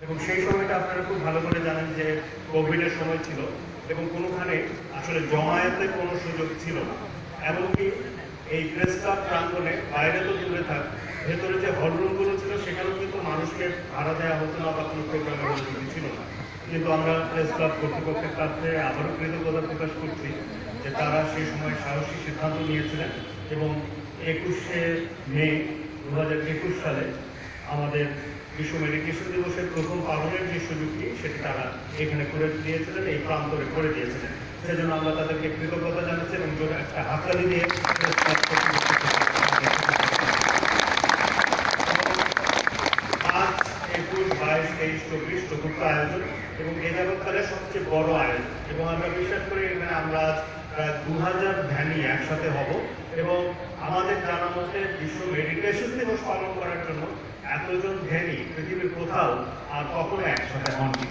এবং সেই সময়টা আপনারা খুব ভালো করে জানেন যে কোভিডের সময় ছিল এবং কোনোখানে আসলে জমায়েতের কোনো সুযোগ ছিল না। এমনকি এই প্রেস ক্লাব প্রাঙ্গণে বাইরে তো দূরে থাক, ভেতরে যে হলরুমগুলো ছিল সেখানেও কিন্তু মানুষকে ভাড়া দেওয়া হতো না বা কোনো প্রোগ্রামের অনুমতি ছিল না। কিন্তু আমরা প্রেস ক্লাব কর্তৃপক্ষের কাছে আবারও কৃতজ্ঞতা প্রকাশ করছি যে তারা সেই সময় সাহসী সিদ্ধান্ত নিয়েছিলেন এবং 21শে মে 2021 সালে আমাদের বিশ্ব মেডিটেশন দিবসের প্রথম পালনের যে সুযোগটি সেটি তারা এখানে করে দিয়েছিলেন, এই প্রান্তরে করে দিয়েছিলেন। সেজন্য আমরা তাদেরকে কৃতজ্ঞতা জানাচ্ছি এবং জোরে একটা হাততালি দিয়ে আজ 21, 22, 23, 24 চতুর্থ আয়োজন এবং এ যাবৎকালের সবচেয়ে বড় আয়োজন এবং আমরা বিশ্বাস করি এখানে আমরা আজ প্রায় 2000 ধ্যানী একসাথে হব এবং আমাদের জানা মতে বিশ্ব মেডিটেশন দিবস পালন করার জন্য এতজন ধ্যানী পৃথিবীর কোথাও আর কখনো একসাথে হননি।